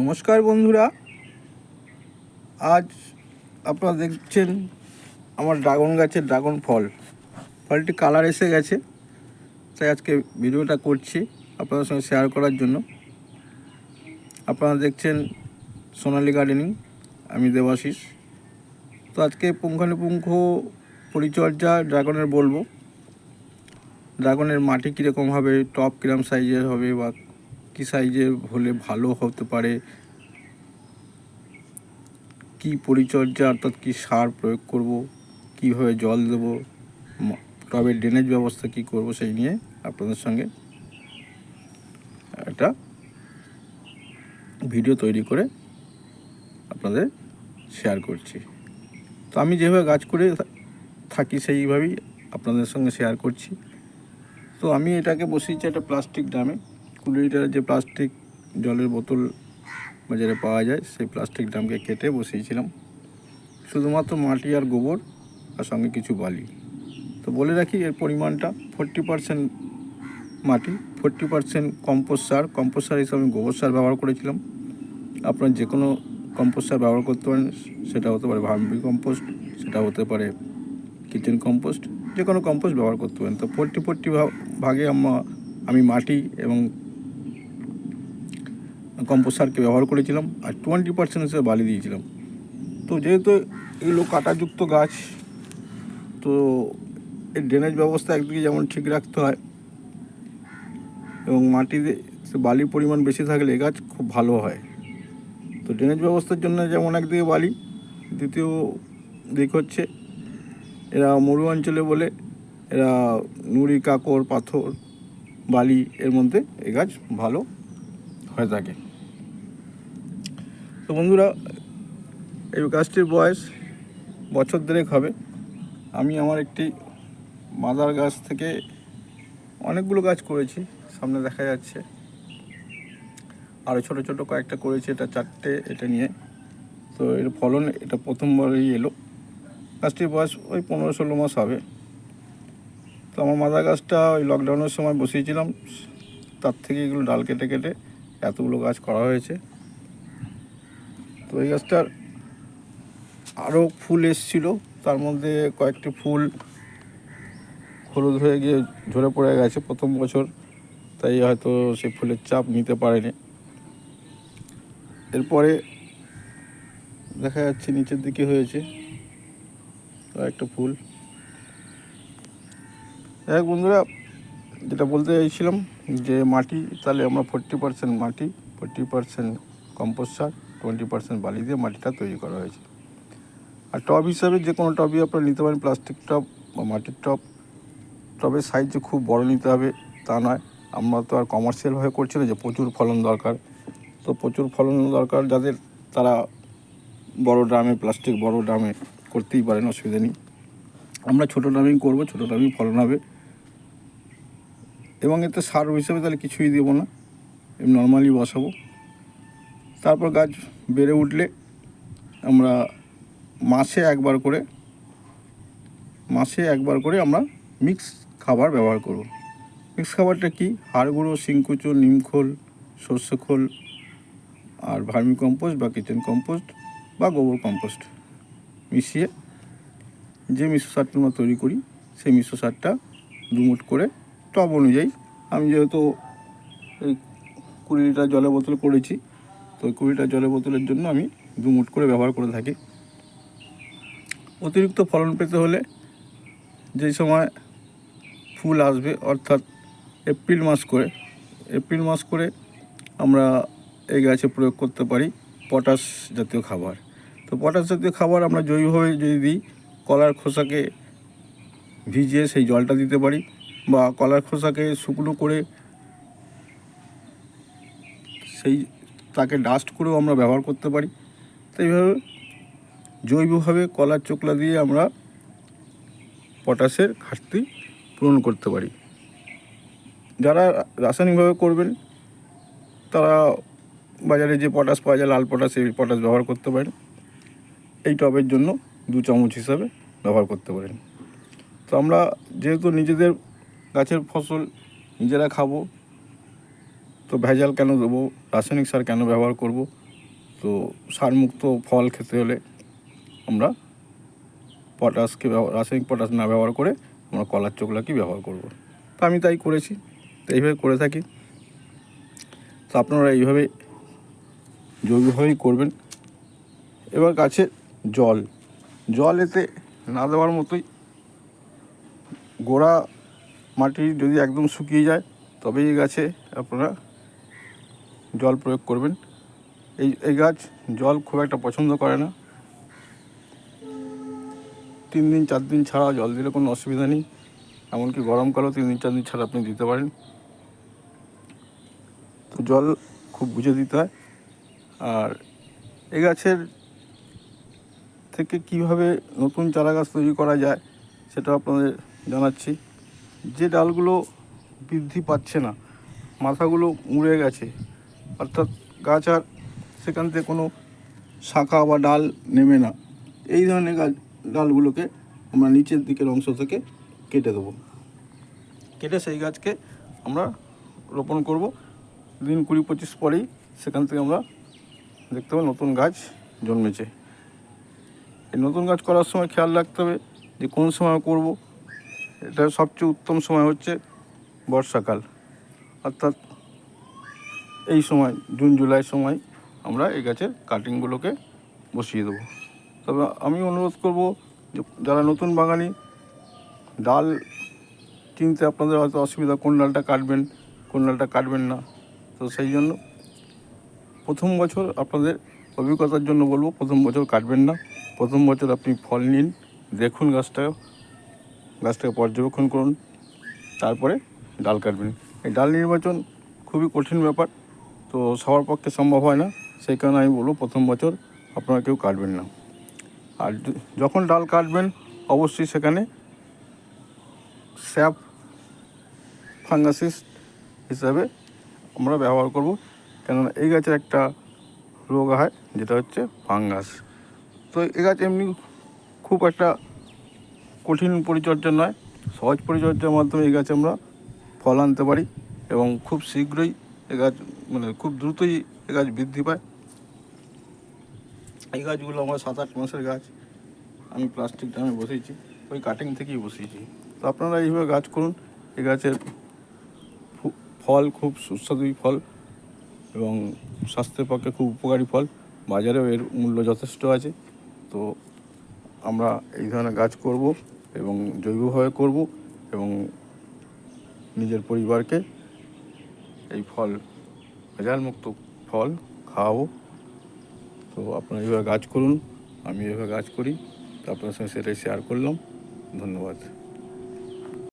নমস্কার বন্ধুরা, আজ আপনারা দেখছেন আমার ড্রাগন গাছের ড্রাগন ফলটি কালার এসে গেছে, তাই আজকে ভিডিওটা করছি আপনাদের সঙ্গে শেয়ার করার জন্য। আপনারা দেখছেন সোনালী গার্ডেনিং, আমি দেবাশিস। তো আজকে পুঙ্খানুপুঙ্খ পরিচর্যা ড্রাগনের বলবো। ড্রাগনের মাটি কীরকম হবে, টব কীরকম সাইজের হবে বা কী সাইজের হলে ভালো হতে পারে, কি পরিচর্যা অর্থাৎ কী সার প্রয়োগ করব, কীভাবে জল দেবো, টবের ড্রেনেজ ব্যবস্থা কী করব, সেই নিয়ে আপনাদের সঙ্গে একটা ভিডিও তৈরি করে আপনাদের শেয়ার করছি। তো আমি যেভাবে গাছ করে থাকি সেইভাবেই আপনাদের সঙ্গে শেয়ার করছি। তো আমি এটাকে বসিয়েছি একটা প্লাস্টিক ড্রামে। 20 লিটারের যে প্লাস্টিক জলের বোতল বাজারে পাওয়া যায়, সেই প্লাস্টিক ড্রামকে কেটে বসিয়েছিলাম। শুধুমাত্র মাটি আর গোবর আর সঙ্গে কিছু বালি। তো বলে রাখি, এর পরিমাণটা 40% মাটি, 40% কম্পোস্ট সার হিসাবে আমি গোবর সার ব্যবহার করেছিলাম। আপনার যে কোনো কম্পোস্ট সার ব্যবহার করতে পারেন, সেটা হতে পারে ভার্মি কম্পোস্ট, সেটা হতে পারে কিচেন কম্পোস্ট, যে কোনো কম্পোস্ট ব্যবহার করতে পারেন। তো 40 ভাগে আমি মাটি এবং কম্পোস্ট সারকে ব্যবহার করেছিলাম, আর 20% হিসেবে বালি দিয়েছিলাম। তো যেহেতু এগুলো কাঁটাযুক্ত গাছ, তো এর ড্রেনেজ ব্যবস্থা একদিকে যেমন ঠিক রাখতে হয়, এবং মাটিতে বালির পরিমাণ বেশি থাকলে এ গাছ খুব ভালো হয়। তো ড্রেনেজ ব্যবস্থার জন্য যেমন একদিকে বালি, দ্বিতীয় দিক হচ্ছে এরা মরু অঞ্চলে বলে এরা নুড়ি, কাঁকর, পাথর, বালি এর মধ্যে এ গাছ ভালো হয়ে থাকে। তো বন্ধুরা, এই গাছটির বয়স বছর দেড়েক হবে। আমি আমার একটি মাদার গাছ থেকে অনেকগুলো গাছ করেছি, সামনে দেখা যাচ্ছে। আরও ছোটো ছোটো কয়েকটা করেছি, এটা 4টে এটা নিয়ে। তো এর ফলন এটা প্রথমবারই এলো। গাছটির বয়স ওই 15-16 মাস হবে। তো আমার মাদার গাছটা ওই লকডাউনের সময় বসিয়েছিলাম, তার থেকে এগুলো ডাল কেটে কেটে এতগুলো গাছ করা হয়েছে। তো এই গাছটার আরও ফুল এসেছিলো, তার মধ্যে কয়েকটি ফুল হলুদ হয়ে গিয়ে ঝরে পড়ে গেছে প্রথম বছর, তাই হয়তো সেই ফুলের চাপ নিতে পারেনি। এরপরে দেখা যাচ্ছে নিচের দিকে হয়েছে কয়েকটা ফুল। যাই হোক বন্ধুরা, যেটা বলতে চাইছিলাম যে মাটি, তাহলে আমরা 40% মাটি, 40% কম্পোস্ট সার, 20% বালি দিয়ে মাটিটা তৈরি করা হয়েছে। আর টব হিসাবে যে কোনো টবই আপনারা নিতে পারেন, প্লাস্টিক টব বা মাটির টব। টবের সাইজ যে খুব বড় নিতে হবে তা নয়। আমরা তো আর কমার্শিয়ালভাবে করছি না যে প্রচুর ফলন দরকার। তো প্রচুর ফলন দরকার যাদের, তারা বড় ড্রামে, প্লাস্টিক বড় ড্রামে করতেই পারেন, অসুবিধা নেই। আমরা ছোটো ড্রামেই করবো, ছোটো ড্রামেই ফলন হবে। এবং এতে সার হিসেবে তাহলে কিছুই দেবো না, নর্মালি বসাবো। তারপর গাছ বেড়ে উঠলে আমরা মাসে একবার করে আমরা মিক্স খাবার ব্যবহার করব। মিক্স খাবারটা কি? হাড় গুঁড়ো, শিংকুচো, নিমখোল, সর্ষে খোল, আর ভার্মি কম্পোস্ট বা কিচেন কম্পোস্ট বা গোবর কম্পোস্ট মিশিয়ে যে মিশ্র সারটা আমরা তৈরি করি, সেই মিশ্র সারটা 2 মুঠ করে টব অনুযায়ী, আমি যেহেতু এই 20 লিটার জলের বোতল করেছি, তো ওই 20 লিটার জলের বোতলের জন্য আমি 2 মুঠ করে ব্যবহার করে থাকি। অতিরিক্ত ফলন পেতে হলে যেই সময় ফুল আসবে, অর্থাৎ এপ্রিল মাস করে আমরা এই গাছে প্রয়োগ করতে পারি পটাশ জাতীয় খাবার। তো পটাশ জাতীয় খাবার আমরা জৈবভাবে যদি দিই, কলার খোসাকে ভিজিয়ে সেই জলটা দিতে পারি, বা কলার খোসাকে শুকনো করে তাকে ডাস্ট করেও আমরা ব্যবহার করতে পারি। তো এইভাবে জৈবভাবে কলার চোকলা দিয়ে আমরা পটাশের ঘাটতি পূরণ করতে পারি। যারা রাসায়নিকভাবে করবেন, তারা বাজারে যে পটাশ পাওয়া যায়, লাল পটাশ, এই পটাশ ব্যবহার করতে পারেন। এই টবের জন্য 2 চামচ হিসাবে ব্যবহার করতে পারেন। তো আমরা যেহেতু নিজেদের গাছের ফসল নিজেরা খাবো, তো ভেজাল কেন দেবো, রাসায়নিক সার কেন ব্যবহার করব? তো সারমুক্ত ফল খেতে হলে আমরা রাসায়নিক পটাশ না ব্যবহার করে আমরা কলার চোখলাকি ব্যবহার করব। তো আমি তাই করেছি, তো এইভাবে করে থাকি। তো আপনারা এইভাবে জৈবভাবেই করবেন। এবার গাছে জল এতে না দেওয়ার মতোই। গোড়া মাটি যদি একদম শুকিয়ে যায় তবেই এই গাছে আপনারা জল প্রয়োগ করবেন। এই গাছ জল খুব একটা পছন্দ করে না। 3 দিন 4 দিন ছাড়া জল দিলে কোনো অসুবিধা নেই। এমনকি গরমকালেও 3 দিন 4 দিন ছাড়া আপনি দিতে পারেন। তো জল খুব বুঝে দিতে হয়। আর এই গাছের থেকে কিভাবে নতুন চারা গাছ তৈরি করা যায় সেটা আপনাদের জানাচ্ছি। যে ডালগুলো বৃদ্ধি পাচ্ছে না, মাথাগুলো মুড়ে গেছে, অর্থাৎ গাছ আর সেখান থেকে কোনো শাখা বা ডাল নেমে না, এই ধরনের ডালগুলোকে আমরা নিচের দিকের অংশ থেকে কেটে দেবো। কেটে সেই গাছকে আমরা রোপণ করব। দিন 20-25 পরেই সেখান থেকে আমরা দেখতে পাবো নতুন গাছ জন্মেছে। এই নতুন গাছ করার সময় খেয়াল রাখতে হবে যে কোন সময় করব। এটা সবচেয়ে উত্তম সময় হচ্ছে বর্ষাকাল, অর্থাৎ এই সময় জুন জুলাই সময় আমরা এই গাছের কাটিংগুলোকে বসিয়ে দেবো। তবে আমি অনুরোধ করব যে যারা নতুন বাগানি, ডাল চিনতে আপনাদের হয়তো অসুবিধা, কোন ডালটা কাটবেন না। তো সেই জন্য প্রথম বছর আপনাদের অভিজ্ঞতার জন্য বলবো, প্রথম বছর কাটবেন না। প্রথম বছর আপনি ফল নিন, দেখুন গাছটাকে পর্যবেক্ষণ করুন, তারপরে ডাল কাটবেন। এই ডাল নির্বাচন খুবই কঠিন ব্যাপার, তো সবার পক্ষে সম্ভব হয় না। সেই কারণে আমি বলবো প্রথম বছর আপনারা কেউ কাটবেন না। আর যখন ডাল কাটবেন অবশ্যই সেখানে স্যাপ ফাঙ্গাসিস হিসাবে আমরা ব্যবহার করব, কেননা এই গাছের একটা রোগ হয় যেটা হচ্ছে ফাঙ্গাস। তো এই গাছ এমনি খুব একটা কঠিন পরিচর্যা নয়, সহজ পরিচর্যার মাধ্যমে এই গাছে আমরা ফল আনতে পারি এবং খুব শীঘ্রই এ গাছ খুব দ্রুতই এ গাছ বৃদ্ধি পায়। এই গাছগুলো আমার 7-8 মাসের গাছ, আমি প্লাস্টিক ড্রামে বসিয়েছি, ওই কাটিং থেকেই বসিয়েছি। তো আপনারা এইভাবে গাছ করুন। এই গাছের ফল খুব সুস্বাদু ফল এবং স্বাস্থ্যের পক্ষে খুব উপকারী ফল। বাজারেও এর মূল্য যথেষ্ট আছে। তো আমরা এই ধরনের গাছ করব এবং জৈবভাবে করব এবং নিজের পরিবারকে এই ভেজালমুক্ত ফল খাওয়াবো। তো আপনারা এইভাবে গাছ করুন, আমি এইভাবে গাছ করি, তো আপনার সঙ্গে সেটাই শেয়ার করলাম। ধন্যবাদ।